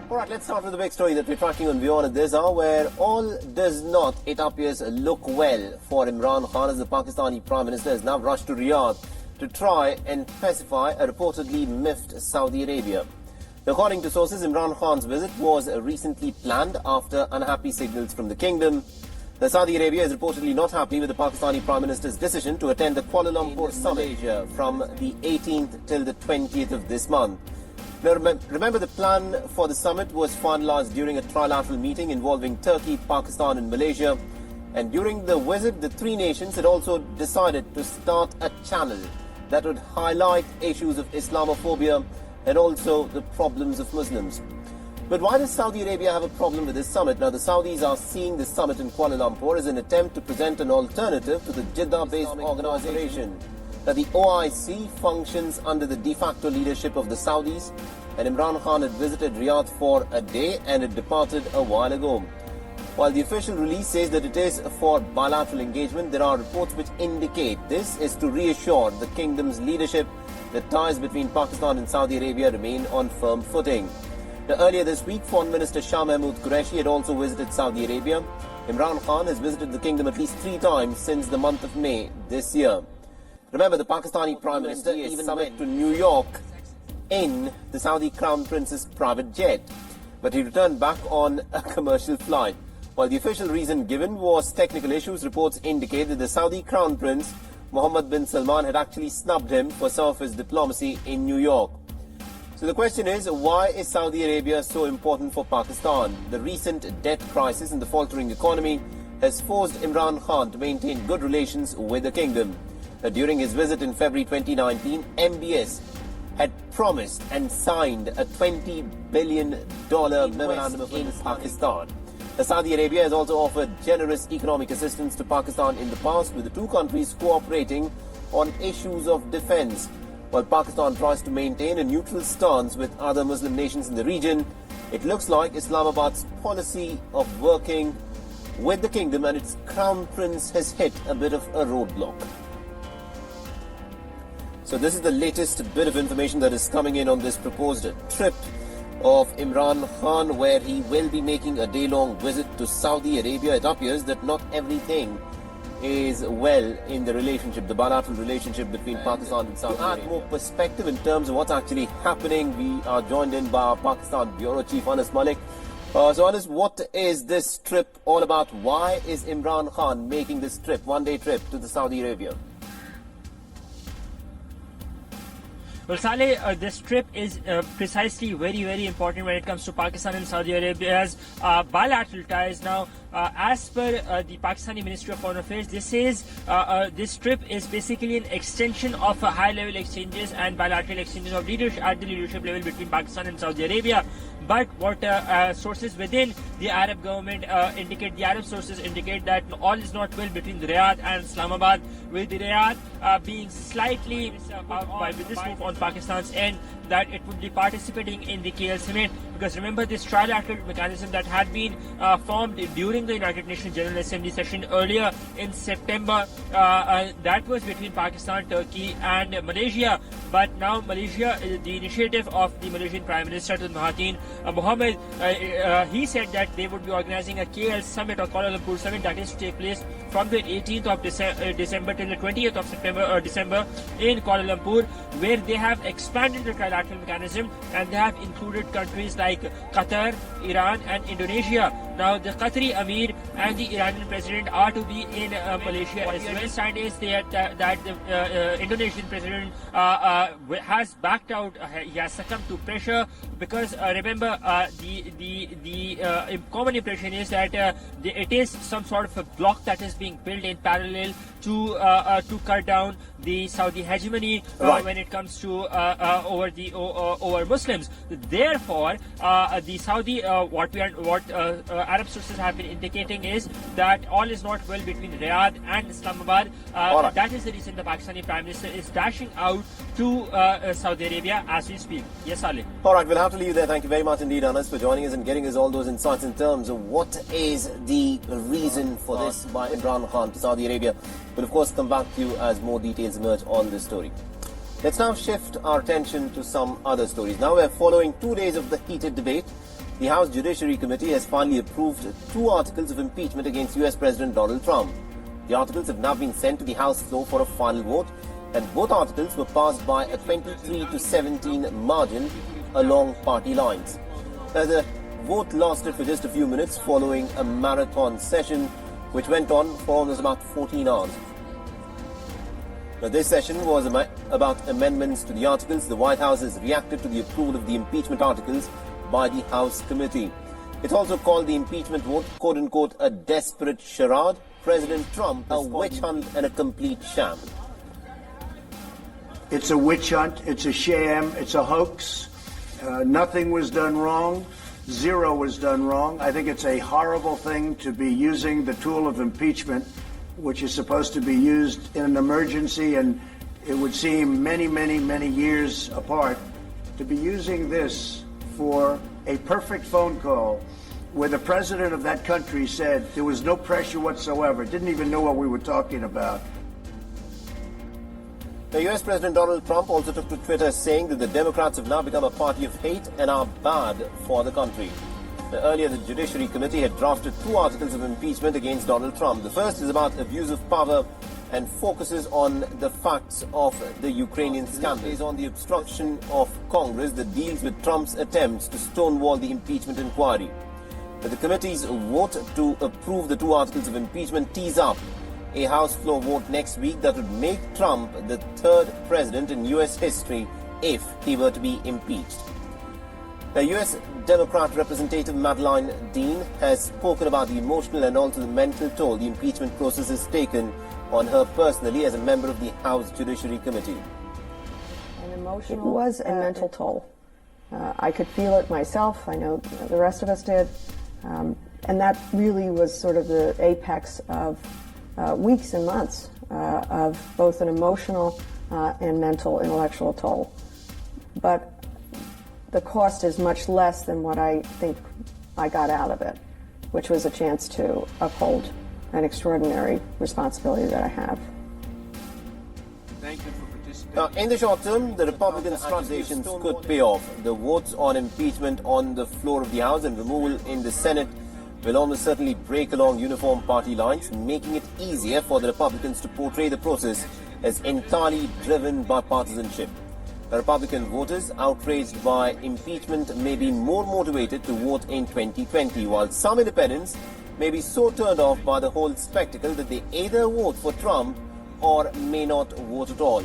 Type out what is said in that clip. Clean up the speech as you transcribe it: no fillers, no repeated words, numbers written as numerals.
All right, let's start with the big story that we're tracking on WION at this hour, where all does not, it appears, look well for Imran Khan, as the Pakistani Prime Minister has now rushed to Riyadh to try and pacify a reportedly miffed Saudi Arabia. According to sources, Imran Khan's visit was recently planned after unhappy signals from the kingdom. The Saudi Arabia is reportedly not happy with the Pakistani Prime Minister's decision to attend the Kuala Lumpur summit from the 18th till the 20th of this month. Now, remember, the plan for the summit was finalized during a trilateral meeting involving Turkey, Pakistan and Malaysia. And during the visit, the three nations had also decided to start a channel that would highlight issues of Islamophobia and also the problems of Muslims. But why does Saudi Arabia have a problem with this summit? Now, the Saudis are seeing this summit in Kuala Lumpur as an attempt to present an alternative to the Jeddah-based organization. Now, the OIC functions under the de facto leadership of the Saudis, and Imran Khan had visited Riyadh for a day and had departed a while ago. While the official release says that it is for bilateral engagement, there are reports which indicate this is to reassure the kingdom's leadership that ties between Pakistan and Saudi Arabia remain on firm footing. Now, earlier this week, Foreign Minister Shah Mahmood Qureshi had also visited Saudi Arabia. Imran Khan has visited the kingdom at least 3 times since the month of May this year. Remember, the Pakistani Prime Minister even went to New York in the Saudi Crown Prince's private jet, but he returned back on a commercial flight. While the official reason given was technical issues, reports indicate that the Saudi Crown Prince Mohammed bin Salman had actually snubbed him for some of his diplomacy in New York. So the question is, why is Saudi Arabia so important for Pakistan? The recent debt crisis and the faltering economy has forced Imran Khan to maintain good relations with the kingdom. During his visit in February 2019, MBS had promised and signed a $20 billion memorandum in Pakistan. Saudi Arabia has also offered generous economic assistance to Pakistan in the past, with the two countries cooperating on issues of defense. While Pakistan tries to maintain a neutral stance with other Muslim nations in the region, it looks like Islamabad's policy of working with the kingdom and its crown prince has hit a bit of a roadblock. So this is the latest bit of information that is coming in on this proposed trip of Imran Khan, where he will be making a day-long visit to Saudi Arabia. It appears that not everything is well in the relationship, the bilateral relationship between Pakistan and Saudi Arabia. To add more perspective in terms of what's actually happening, we are joined in by our Pakistan Bureau Chief Anas Malik. So Anas, what is this trip all about? Why is Imran Khan making this trip, one-day trip to the Saudi Arabia? Well, Saleh, this trip is precisely very important when it comes to Pakistan and Saudi Arabia's bilateral ties. Now, as per the Pakistani Ministry of Foreign Affairs, this trip is basically an extension of high-level exchanges and bilateral exchanges of leadership at the leadership level between Pakistan and Saudi Arabia. But what sources within the Arab government indicate, the Arab sources indicate that all is not well between Riyadh and Islamabad, with Riyadh being slightly with this move on Pakistan's end, that it would be participating in the KL summit. Because remember, this trilateral mechanism that had been formed during the United Nations General Assembly session earlier in September, that was between Pakistan, Turkey and Malaysia. But now Malaysia, the initiative of the Malaysian Prime Minister Tun Mahathir Mohamad, he said that they would be organizing a KL summit or Kuala Lumpur summit that is to take place from the 18th of December till the 20th of December in Kuala Lumpur, where they have expanded the trilateral mechanism and they have included countries like Qatar, Iran and Indonesia. Now, the Qatari Amir and the Iranian President are to be in Malaysia as well. The understanding is that the Indonesian President has backed out, he has succumbed to pressure, because remember, the common impression is that it is some sort of a block that is being built in parallel to cut down the Saudi hegemony when it comes to over Muslims. Therefore, the Saudi what Arab sources have been indicating is that all is not well between Riyadh and Islamabad. That is the reason the Pakistani Prime Minister is dashing out to Saudi Arabia as we speak. Yes, Ali. All right, we'll have to leave there. Thank you very much indeed, Anas, for joining us and getting us all those insights in terms of what is the reason for this by Imran Khan to Saudi Arabia. We'll of course come back to you as more details emerge on this story. Let's now shift our attention to some other stories. Now we're following 2 days of the heated debate The House Judiciary Committee has finally approved 2 articles of impeachment against US President Donald Trump. The articles have now been sent to the House floor for a final vote, and both articles were passed by a 23-17 margin along party lines. The vote lasted for just a few minutes following a marathon session which went on for almost about 14 hours. Now, this session was about amendments to the articles. The White House has reacted to the approval of the impeachment articles by the House committee. It also called the impeachment vote, quote-unquote, a desperate charade. President Trump, a witch hunt and a complete sham. It's a witch hunt, it's a sham, it's a hoax. Nothing was done wrong. Zero was done wrong. I think it's a horrible thing to be using the tool of impeachment, which is supposed to be used in an emergency, and it would seem many, many, many years apart, to be using this for a perfect phone call where the president of that country said there was no pressure whatsoever, didn't even know what we were talking about. The US President Donald Trump also took to Twitter saying that the Democrats have now become a party of hate and are bad for the country. Earlier, the Judiciary Committee had drafted 2 articles of impeachment against Donald Trump. The first is about abuse of power and focuses on the facts of the Ukrainian scandal. It is on the obstruction of Congress that deals with Trump's attempts to stonewall the impeachment inquiry. But the committee's vote to approve the 2 articles of impeachment tees up a House floor vote next week that would make Trump the 3rd president in US history if he were to be impeached. The US Democrat Representative Madeleine Dean has spoken about the emotional and also the mental toll the impeachment process has taken on her personally as a member of the House Judiciary Committee. It was a mental toll. I could feel it myself. I know the rest of us did. And that really was sort of the apex of weeks and months of both an emotional and mental intellectual toll. But the cost is much less than what I think I got out of it, which was a chance to uphold an extraordinary responsibility that I have. Thank you for participating. Now, in the short term, the Republican accusations could pay off. The votes on impeachment on the floor of the House and removal in the Senate will almost certainly break along uniform party lines, making it easier for the Republicans to portray the process as entirely driven by partisanship. The Republican voters outraged by impeachment may be more motivated to vote in 2020, while some independents may be so turned off by the whole spectacle that they either vote for Trump or may not vote at all.